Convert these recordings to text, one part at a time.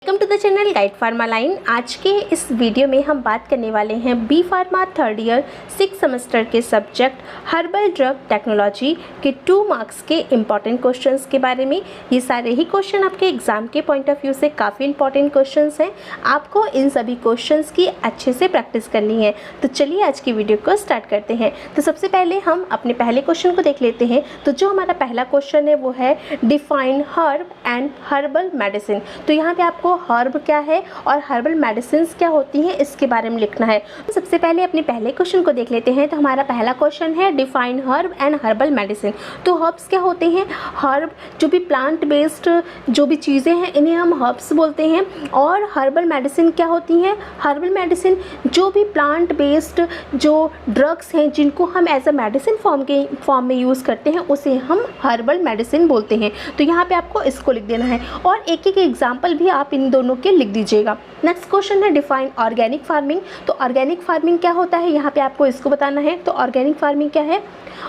Welcome to the channel guide pharma line. आज के इस वीडियो में हम बात करने वाले हैं B pharma third year 6 semester के सब्जेक्ट हर्बल ड्रग टेक्नोलॉजी के 2 मार्क्स के इम्पॉर्टेंट क्वेश्चंस के बारे में। ये सारे ही क्वेश्चन आपके एग्जाम के पॉइंट ऑफ व्यू से काफ़ी इंपॉर्टेंट क्वेश्चंस हैं। आपको इन सभी क्वेश्चंस की अच्छे से प्रैक्टिस करनी है। तो चलिए आज की वीडियो को स्टार्ट करते हैं। तो सबसे पहले हम अपने पहले क्वेश्चन को देख लेते हैं। तो जो हमारा पहला क्वेश्चन है वो है define herb and herbal medicine. तो यहाँ पे आपको हर्ब क्या है और हर्बल मेडिसिन्स क्या होती हैं इसके बारे में लिखना है। तो सबसे पहले अपने पहले क्वेश्चन को देख लेते हैं। तो हमारा पहला क्वेश्चन है define herb and herbal medicine. तो हर्ब्स क्या होते हैं? हर्ब जो भी प्लांट बेस्ड जो भी चीज़ें हैं इन्हें हम हर्ब्स बोलते हैं। और हर्बल मेडिसिन क्या होती हैं? हर्बल मेडिसिन जो भी प्लांट बेस्ड जो ड्रग्स हैं जिनको हम एज अ मेडिसिन फॉर्म में यूज़ करते हैं उसे हम हर्बल मेडिसिन बोलते हैं। तो यहाँ पे आपको इसको लिख देना है और एक एक एग्जाम्पल भी आप इन दोनों के लिख दीजिएगा। नेक्स्ट क्वेश्चन है डिफाइन ऑर्गेनिक फार्मिंग। तो ऑर्गेनिक फार्मिंग क्या होता है यहाँ पे आपको इसको बताना है। तो ऑर्गेनिक फार्मिंग क्या है?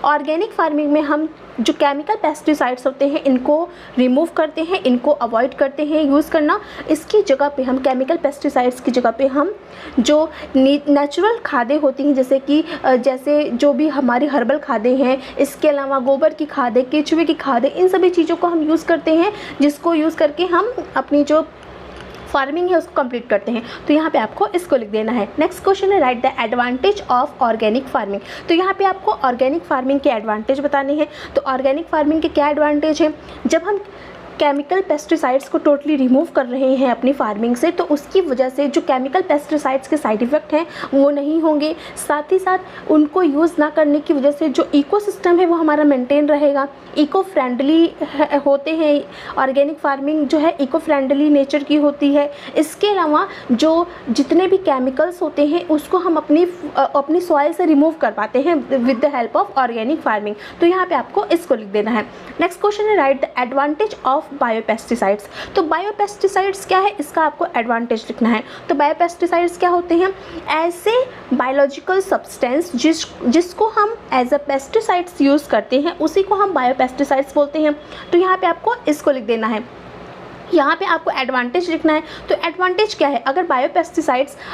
ऑर्गेनिक फार्मिंग में हम जो केमिकल पेस्टिसाइड्स होते हैं इनको रिमूव करते हैं, इनको अवॉइड करते हैं यूज़ करना। इसकी जगह पे हम केमिकल पेस्टिसाइड्स की जगह पे हम जो नेचुरल खादें होती हैं जैसे जो भी हमारी हर्बल खादें हैं, इसके अलावा गोबर की खादें, केचुए की खादें, इन सभी चीज़ों को हम यूज़ करते हैं जिसको यूज़ करके हम अपनी जो फार्मिंग है उसको कंप्लीट करते हैं। तो यहाँ पे आपको इसको लिख देना है। नेक्स्ट क्वेश्चन है right the advantage of organic farming. तो यहाँ पे आपको ऑर्गेनिक फार्मिंग के एडवांटेज बताने हैं। तो ऑर्गेनिक फार्मिंग के क्या एडवांटेज हैं? जब हम केमिकल पेस्टिसाइड्स को टोटली रिमूव कर रहे हैं अपनी फार्मिंग से तो उसकी वजह से जो केमिकल पेस्टिसाइड्स के साइड इफ़ेक्ट हैं वो नहीं होंगे। साथ ही साथ उनको यूज़ ना करने की वजह से जो इकोसिस्टम है वो हमारा मेंटेन रहेगा। इको फ्रेंडली होते हैं। ऑर्गेनिक फार्मिंग जो है इको फ्रेंडली नेचर की होती है। इसके अलावा जो जितने भी केमिकल्स होते हैं उसको हम अपनी सॉइल से रिमूव कर पाते हैं with the help of organic farming. तो यहाँ पे आपको इसको लिख देना है। नेक्स्ट क्वेश्चन है right the advantage of biopesticides. तो बायोपेस्टिसाइड्स क्या है इसका आपको एडवांटेज लिखना है। तो बायोपेस्टिसाइड्स क्या होते हैं? ऐसे बायोलॉजिकल सब्सटेंस जिसको हम एज अ पेस्टिसाइड्स यूज़ करते हैं उसी को हम बायोपेस्टिसाइड्स बोलते हैं। तो यहाँ पे आपको इसको लिख देना है। यहाँ पे आपको एडवांटेज लिखना है। तो एडवांटेज क्या है?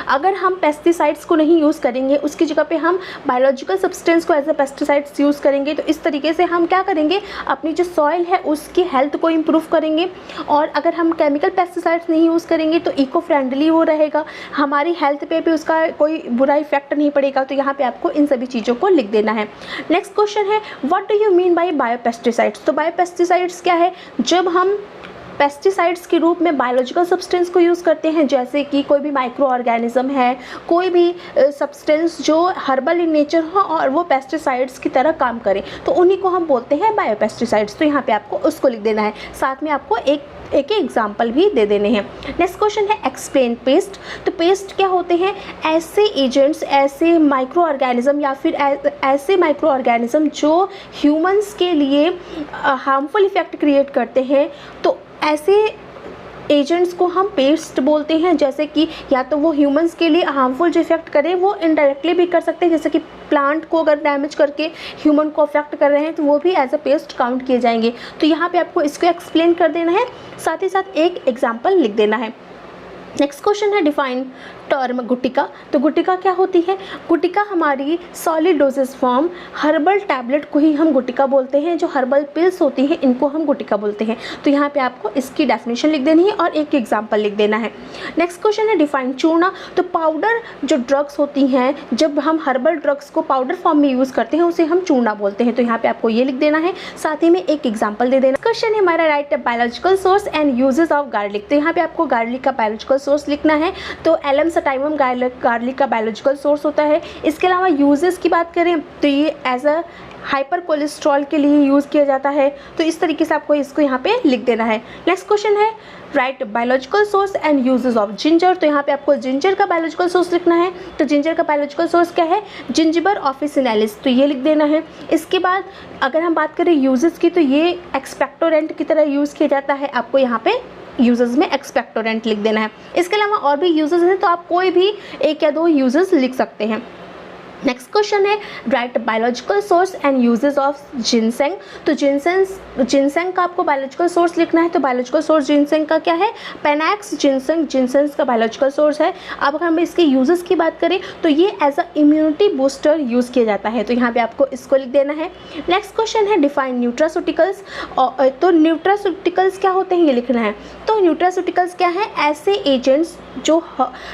अगर हम पेस्टिसाइड्स को नहीं यूज़ करेंगे उसकी जगह पे हम बायोलॉजिकल सब्सटेंस को एज अ पेस्टिसाइड्स यूज़ करेंगे तो इस तरीके से हम क्या करेंगे? अपनी जो सॉइल है उसकी हेल्थ को इम्प्रूव करेंगे। और अगर हम केमिकल पेस्टिसाइड्स नहीं यूज़ करेंगे तो इको फ्रेंडली वो रहेगा, हमारी हेल्थ पे भी उसका कोई बुरा इफेक्ट नहीं पड़ेगा। तो यहाँ पर आपको इन सभी चीज़ों को लिख देना है। नेक्स्ट क्वेश्चन है what do you mean by biopesticides. तो बायोपेस्टिसाइड्स क्या है? जब हम पेस्टिसाइड्स के रूप में बायोलॉजिकल सब्सटेंस को यूज़ करते हैं जैसे कि कोई भी माइक्रो ऑर्गेनिज्म है, कोई भी सब्सटेंस जो हर्बल इन नेचर हो और वो पेस्टिसाइड्स की तरह काम करें तो उन्हीं को हम बोलते हैं बायोपेस्टिसाइड्स। तो यहाँ पे आपको उसको लिख देना है। साथ में आपको एक एग्जाम्पल भी दे देने हैं। नेक्स्ट क्वेश्चन है एक्सप्लेन पेस्ट। तो पेस्ट क्या होते हैं? ऐसे एजेंट्स, ऐसे माइक्रो ऑर्गेनिज्म या फिर ऐसे माइक्रो ऑर्गेनिज्म जो ह्यूमंस के लिए हार्मफुल इफेक्ट क्रिएट करते हैं। तो ऐसे एजेंट्स को हम पेस्ट बोलते हैं। जैसे कि या तो वो ह्यूमंस के लिए हार्मफुल जो इफेक्ट करें वो इनडायरेक्टली भी कर सकते हैं, जैसे कि प्लांट को अगर डैमेज करके ह्यूमन को अफेक्ट कर रहे हैं तो वो भी एज अ पेस्ट काउंट किए जाएंगे। तो यहाँ पे आपको इसको एक्सप्लेन कर देना है, साथ ही साथ एक एग्जाम्पल लिख देना है। नेक्स्ट क्वेश्चन है डिफाइन टर्म गुटिका। तो गुटिका क्या होती है? गुटिका हमारी solid doses form herbal tablet को ही हम गुटिका बोलते हैं। जो हर्बल पिल्स होती हैं इनको हम गुटिका बोलते हैं। तो यहाँ पे आपको इसकी डेफिनेशन लिख देनी है और एक एग्जाम्पल लिख देना है। नेक्स्ट क्वेश्चन है डिफाइन चूर्णा। तो पाउडर जो ड्रग्स होती हैं, जब हम हर्बल ड्रग्स को पाउडर फॉर्म में यूज़ करते हैं उसे हम चूर्णा बोलते हैं। तो यहाँ पे आपको ये लिख देना है, साथ ही में एक एग्जाम्पल दे देना। क्वेश्चन है हमारा right biological source and uses of garlic. तो यहाँ पे आपको गार्लिक का बायोलॉजिकल सोर्स लिखना है। तो एलम सटाइवम गार्लिक का बायोलॉजिकल सोर्स होता है। इसके अलावा यूजेस की बात करें तो ये एज अ हाइपर कोलेस्ट्रॉल के लिए यूज़ किया जाता है। तो इस तरीके से आपको इसको यहाँ पे लिख देना है। नेक्स्ट क्वेश्चन है right biological source and uses of ginger. तो यहाँ पे आपको जिंजर का बायोलॉजिकल सोर्स लिखना है। तो जिंजर का बायोलॉजिकल सोर्स क्या है? जिंजिबर ऑफिसिनालिस। तो ये लिख देना है। इसके बाद अगर हम बात करें यूजेस की तो ये एक्सपेक्टोरेंट की तरह यूज़ किया जाता है। आपको यहाँ पे यूजेस में एक्सपेक्टोरेंट लिख देना है। इसके अलावा और भी यूजेस हैं तो आप कोई भी 1 या 2 यूजेस लिख सकते हैं। नेक्स्ट क्वेश्चन है right biological source and uses of ginseng. तो जिनसेंग का आपको बायोलॉजिकल सोर्स लिखना है। तो बायोलॉजिकल सोर्स जिनसेंग का क्या है? पेनाक्स जिनसेंग जिनसेंग का बायोलॉजिकल सोर्स है। अब अगर हम इसके यूजेस की बात करें तो ये as a immunity booster use किया जाता है। तो यहाँ पे आपको इसको लिख देना है। नेक्स्ट क्वेश्चन है डिफाइन न्यूट्रास्यूटिकल्स। तो न्यूट्रास्यूटिकल्स क्या होते हैं ये लिखना है। तो न्यूट्रास्यूटिकल्स क्या है? ऐसे एजेंट्स जो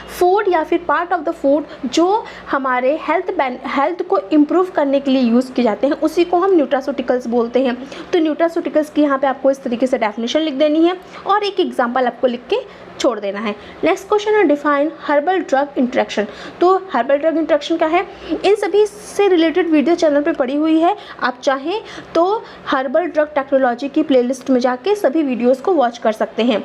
फूड या फिर पार्ट ऑफ द फूड जो हमारे हेल्थ को इम्प्रूव करने के लिए यूज़ किए जाते हैं, उसी को हम न्यूट्रास्यूटिकल्स बोलते हैं। तो न्यूट्रास्यूटिकल्स की यहाँ पे आपको इस तरीके से डेफिनेशन लिख देनी है और एक एग्जांपल आपको लिख के छोड़ देना है। नेक्स्ट क्वेश्चन है डिफाइन हर्बल ड्रग इंट्रैक्शन। तो हर्बल ड्रग इंट्रैक्शन क्या है? इन सभी से रिलेटेड वीडियो चैनल पे पड़ी हुई है, आप चाहें तो हर्बल ड्रग टेक्नोलॉजी की प्लेलिस्ट में जाके सभी वीडियोज़ को वॉच कर सकते हैं।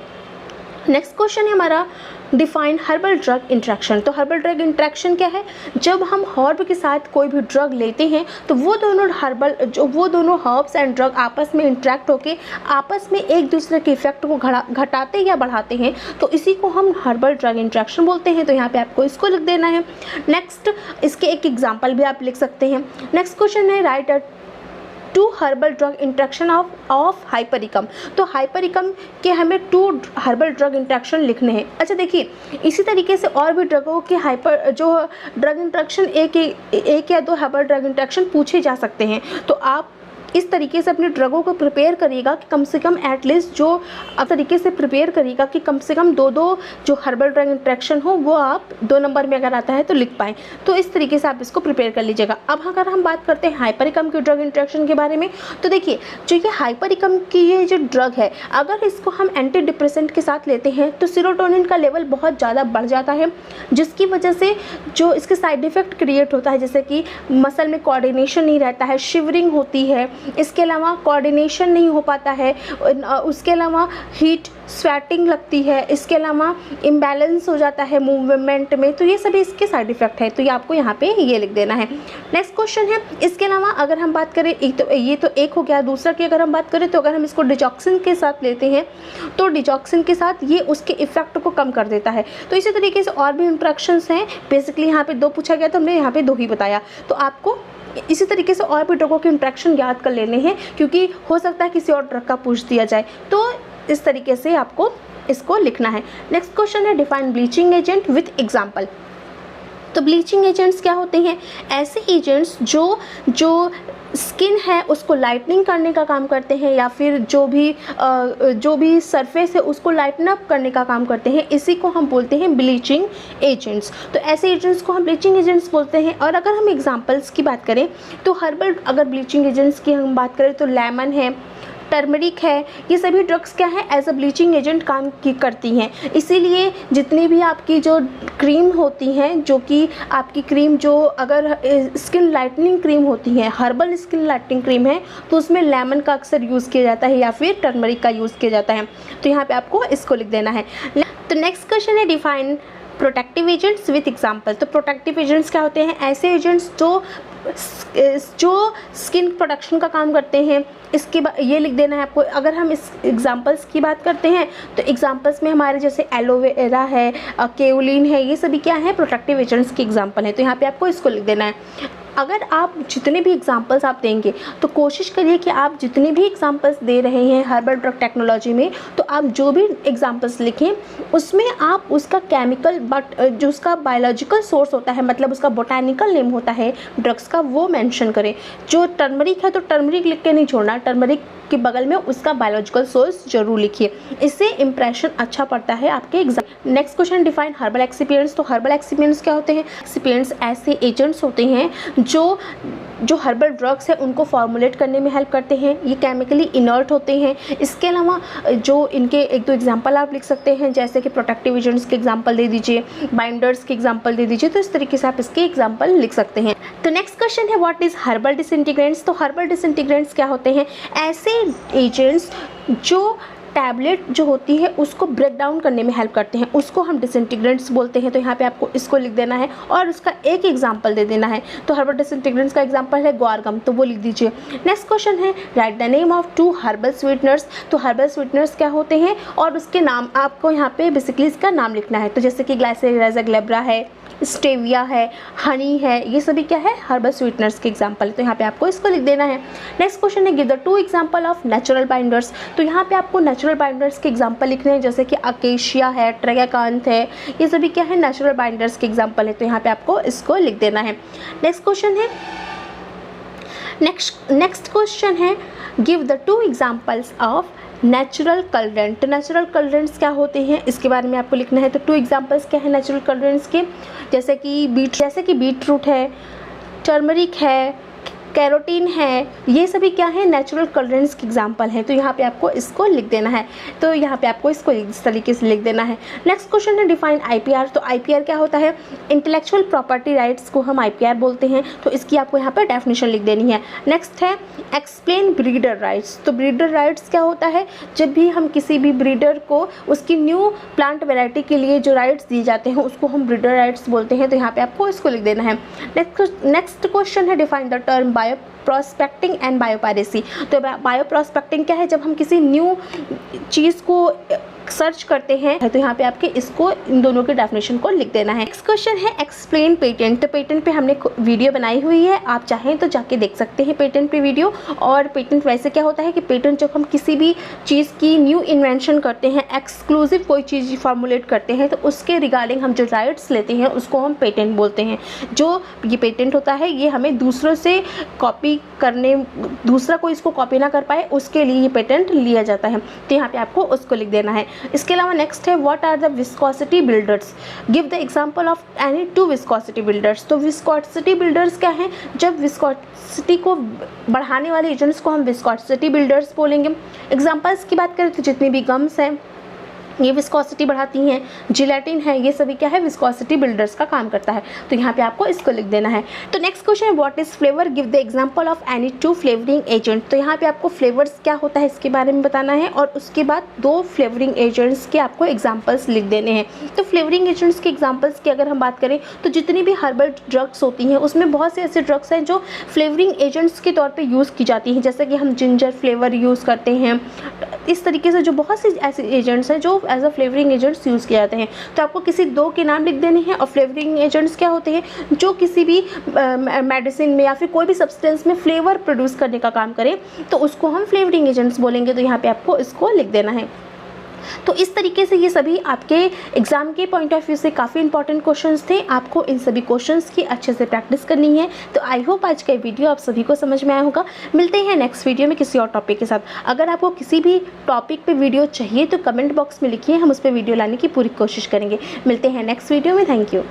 नेक्स्ट क्वेश्चन है हमारा डिफाइन हर्बल ड्रग इंट्रैक्शन। तो हर्बल ड्रग इंट्रैक्शन क्या है? जब हम हर्ब के साथ कोई भी ड्रग लेते हैं तो वो दोनों हर्ब्स एंड ड्रग आपस में इंट्रैक्ट होके आपस में एक दूसरे के इफेक्ट को घटाते या बढ़ाते हैं, तो इसी को हम हर्बल ड्रग इंट्रैक्शन बोलते हैं। तो यहाँ पे आपको इसको लिख देना है। नेक्स्ट इसके एक एग्जाम्पल भी आप लिख सकते हैं। नेक्स्ट क्वेश्चन है write to herbal drug interaction of hypericum. तो हाइपरिकम के हमें 2 हर्बल ड्रग इंट्रैक्शन लिखने हैं। अच्छा देखिए, इसी तरीके से और भी ड्रगों के ड्रग इंट्रैक्शन एक या 2 हर्बल ड्रग इंट्रैक्शन पूछे जा सकते हैं। तो आप इस तरीके से अपने ड्रगों को प्रिपेयर करिएगा कि कम से कम एटलीस्ट जो आप तरीके से प्रिपेयर करिएगा कि कम से कम 2 जो हर्बल ड्रग इंट्रैक्शन हो वो आप 2 नंबर में अगर आता है तो लिख पाएँ। तो इस तरीके से आप इसको प्रिपेयर कर लीजिएगा। अब अगर हम बात करते हैं हाइपरिकम के ड्रग इंट्रैक्शन के बारे में, तो देखिए जो ये हाइपरिकम की ये जो ड्रग है, अगर इसको हम एंटी डिप्रेसेंट के साथ लेते हैं तो सेरोटोनिन का लेवल बहुत ज़्यादा बढ़ जाता है, जिसकी वजह से जो इसके साइड इफ़ेक्ट क्रिएट होता है, जैसे कि मसल में कोऑर्डिनेशन नहीं रहता है, शिवरिंग होती है, इसके अलावा कोऑर्डिनेशन नहीं हो पाता है, उसके अलावा हीट स्वेटिंग लगती है, इसके अलावा इम्बैलेंस हो जाता है मूवमेंट में। तो ये सभी इसके साइड इफ़ेक्ट है, तो ये आपको यहाँ पे ये लिख देना है। नेक्स्ट क्वेश्चन है इसके अलावा अगर हम बात करें, ये तो एक हो गया। दूसरा की अगर हम बात करें तो अगर हम इसको डिजॉक्सिन के साथ लेते हैं तो डिजॉक्सिन के साथ ये उसके इफेक्ट को कम कर देता है। तो इसी तरीके से और भी इंट्रैक्शंस हैं। बेसिकली यहाँ पे 2 पूछा गया तो हमने यहाँ पे 2 ही बताया। तो आपको इसी तरीके से और भी ड्रगों के इंट्रैक्शन याद कर लेने हैं, क्योंकि हो सकता है किसी और ड्रग का पूछ दिया जाए। तो इस तरीके से आपको इसको लिखना है। नेक्स्ट क्वेश्चन है define bleaching agent with example. तो ब्लीचिंग एजेंट्स क्या होते हैं? ऐसे एजेंट्स जो स्किन है उसको लाइटनिंग करने का काम करते हैं, या फिर जो भी सरफेस है उसको लाइटन अप करने का काम करते हैं। इसी को हम बोलते हैं ब्लीचिंग एजेंट्स। तो ऐसे एजेंट्स को हम ब्लीचिंग एजेंट्स बोलते हैं। और अगर हम एग्जांपल्स की बात करें तो हर्बल अगर ब्लीचिंग एजेंट्स की हम बात करें तो लेमन है, टर्मरिक है, ये सभी ड्रग्स क्या है? एज अ ब्लीचिंग एजेंट काम करती हैं। इसीलिए जितनी भी आपकी जो क्रीम होती हैं, जो कि आपकी क्रीम जो अगर स्किन लाइटनिंग क्रीम होती है, हर्बल स्किन लाइटनिंग क्रीम है, तो उसमें लेमन का अक्सर यूज़ किया जाता है या फिर टर्मरिक का यूज़ किया जाता है। तो यहाँ पे आपको इसको लिख देना है। तो नेक्स्ट क्वेश्चन है define protective agents with example. तो प्रोटेक्टिव एजेंट्स क्या होते हैं? ऐसे एजेंट्स जो स्किन प्रोटेक्शन का काम करते हैं। इसके बाद ये लिख देना है आपको। अगर हम इस एग्जांपल्स की बात करते हैं तो एग्जांपल्स में हमारे जैसे एलोवेरा है, केओलिन है, ये सभी क्या है? प्रोटेक्टिव एजेंट्स की एग्जांपल है। तो यहाँ पे आपको इसको लिख देना है। अगर आप जितने भी एग्जांपल्स आप देंगे तो कोशिश करिए कि आप जितने भी एग्जांपल्स दे रहे हैं हर्बल ड्रग टेक्नोलॉजी में, तो आप जो भी एग्जांपल्स लिखें उसमें आप उसका केमिकल जो उसका बायोलॉजिकल सोर्स होता है, मतलब उसका बोटानिकल नेम होता है ड्रग्स का, वो मेंशन करें। जो टर्मरिक है तो टर्मरिक लिख के नहीं छोड़ना, टर्मरिक के बगल में उसका बायोलॉजिकल सोर्स जरूर लिखिए। इससे इंप्रेशन अच्छा पड़ता है आपके exam. Next question define herbal excipients. तो हर्बल एक्सिपिएंट्स क्या होते हैं? एक्सिपिएंट्स ऐसे एजेंट्स होते हैं जो हर्बल ड्रग्स है उनको फॉर्मुलेट करने में हेल्प करते हैं। ये केमिकली इनर्ट होते हैं। इसके अलावा जो इनके 1-2 एग्जांपल आप लिख सकते हैं, जैसे कि प्रोटेक्टिव एजेंट्स के एग्जांपल दे दीजिए, बाइंडर्स के एग्जांपल दे दीजिए। तो इस तरीके से आप इसके एग्जांपल लिख सकते हैं। तो नेक्स्ट क्वेश्चन है व्हाट इज़ हर्बल डिसइंटीग्रेंट्स। तो हर्बल डिसइंटीग्रेंट्स क्या होते हैं? ऐसे एजेंट्स जो टैबलेट जो होती है उसको ब्रेक डाउन करने में हेल्प करते हैं, उसको हम डिसइंटीग्रेंट्स बोलते हैं। तो यहाँ पे आपको इसको लिख देना है और उसका एक एग्जांपल दे देना है। तो हर्बल डिसइंटीग्रेंट्स का एग्जांपल है ग्वारगम, तो वो लिख दीजिए। नेक्स्ट क्वेश्चन है right the name of 2 herbal sweeteners. तो हर्बल स्वीटनर्स क्या होते हैं और उसके नाम आपको यहाँ पे बेसिकली इसका नाम लिखना है। तो जैसे कि ग्लाइसेरिया ग्लेब्रा है, स्टेविया है, हनी है, ये सभी क्या है, हर्बल स्वीटनर्स के एग्जाम्पल है। तो यहाँ पे आपको इसको लिख देना है। नेक्स्ट क्वेश्चन है give the 2 example of natural binders. तो यहाँ पे आपको नेचुरल बाइंडर्स के एग्जाम्पल लिखने हैं, जैसे कि अकेशिया है, ट्रैगाकांथ है, ये सभी क्या है, नेचुरल बाइंडर्स के एग्जाम्पल है। तो यहाँ पे आपको इसको लिख देना है। नेक्स्ट क्वेश्चन है नेक्स्ट क्वेश्चन है give the 2 examples of natural colourant. Natural colourants क्या होते हैं, इसके बारे में आपको लिखना है। तो 2 एग्जाम्पल्स क्या है नेचुरल कलरेंट्स के, जैसे कि बीट रूट है, टर्मरिक है, कैरोटीन है, ये सभी क्या है, नेचुरल कलरेंट्स के एग्जाम्पल हैं। तो यहाँ पे आपको इसको लिख देना है। तो यहाँ पे आपको इसको इस तरीके से लिख देना है। नेक्स्ट क्वेश्चन है डिफाइन आईपीआर। तो आईपीआर क्या होता है, इंटेलेक्चुअल प्रॉपर्टी राइट्स को हम आईपीआर बोलते हैं। तो इसकी आपको यहाँ पर डेफिनेशन लिख देनी है। नेक्स्ट है एक्सप्लेन ब्रीडर राइट्स। तो ब्रीडर राइट्स क्या होता है, जब भी हम किसी भी ब्रीडर को उसकी न्यू प्लांट वेराइटी के लिए जो राइट्स दिए जाते हैं उसको हम ब्रीडर राइट्स बोलते हैं। तो यहाँ पे आपको इसको लिख देना है। नेक्स्ट क्वेश्चन है define the term bio prospecting and biopiracy. तो बायो प्रोस्पेक्टिंग क्या है, जब हम किसी न्यू चीज़ को सर्च करते हैं। तो यहाँ पे आपके इसको इन दोनों के डेफिनेशन को लिख देना है। नेक्स्ट क्वेश्चन है एक्सप्लेन पेटेंट। तो पेटेंट पे हमने वीडियो बनाई हुई है, आप चाहें तो जाके देख सकते हैं पेटेंट पे वीडियो। और पेटेंट वैसे क्या होता है कि पेटेंट जब हम किसी भी चीज़ की न्यू इन्वेंशन करते हैं, एक्सक्लूसिव कोई चीज़ फॉर्मुलेट करते हैं, तो उसके रिगार्डिंग हम जो राइट्स लेते हैं उसको हम पेटेंट बोलते हैं। जो ये पेटेंट होता है ये हमें दूसरों से कॉपी करने, दूसरा कोई इसको कॉपी ना कर पाए उसके लिए ये पेटेंट लिया जाता है। तो यहाँ पे आपको उसको लिख देना है। इसके अलावा नेक्स्ट है what are the viscosity builders, give the example of any 2 viscosity builders. तो विस्कोसिटी बिल्डर्स क्या है, जब विस्कोसिटी को बढ़ाने वाले एजेंट्स को हम विस्कोसिटी बिल्डर्स बोलेंगे। एग्जांपल्स की बात करें तो जितनी भी गम्स हैं ये विस्कोसिटी बढ़ाती हैं, जिलेटिन है, ये सभी क्या है, विस्कोसिटी बिल्डर्स का काम करता है। तो यहाँ पे आपको इसको लिख देना है। तो नेक्स्ट क्वेश्चन है what is flavour, give the example of any 2 flavouring agent. तो यहाँ पे आपको फ्लेवर्स क्या होता है इसके बारे में बताना है और उसके बाद 2 फ्लेवरिंग एजेंट्स के आपको एग्जाम्पल्स लिख देने हैं। तो फ्लेवरिंग एजेंट्स के एग्जाम्पल्स की अगर हम बात करें तो जितनी भी हर्बल ड्रग्स होती हैं उसमें बहुत से ऐसे ड्रग्स हैं जो फ्लेवरिंग एजेंट्स के तौर पर यूज़ की जाती हैं, जैसे कि हम जिंजर फ्लेवर यूज़ करते हैं। इस तरीके से जो बहुत से ऐसे एजेंट्स हैं जो as a flavouring agents use किए जाते हैं। तो आपको किसी 2 के नाम लिख देने हैं। और फ्लेवरिंग एजेंट्स क्या होते हैं, जो किसी भी मेडिसिन में या फिर कोई भी सब्सटेंस में फ्लेवर प्रोड्यूस करने का काम करें तो उसको हम फ्लेवरिंग एजेंट्स बोलेंगे। तो यहाँ पे आपको इसको लिख देना है। तो इस तरीके से ये सभी आपके एग्ज़ाम के पॉइंट ऑफ व्यू से काफ़ी इंपॉर्टेंट क्वेश्चंस थे। आपको इन सभी क्वेश्चंस की अच्छे से प्रैक्टिस करनी है। तो आई होप आज का वीडियो आप सभी को समझ में आया होगा। मिलते हैं नेक्स्ट वीडियो में किसी और टॉपिक के साथ। अगर आपको किसी भी टॉपिक पे वीडियो चाहिए तो कमेंट बॉक्स में लिखिए, हम उस पर वीडियो लाने की पूरी कोशिश करेंगे। मिलते हैं नेक्स्ट वीडियो में। Thank you.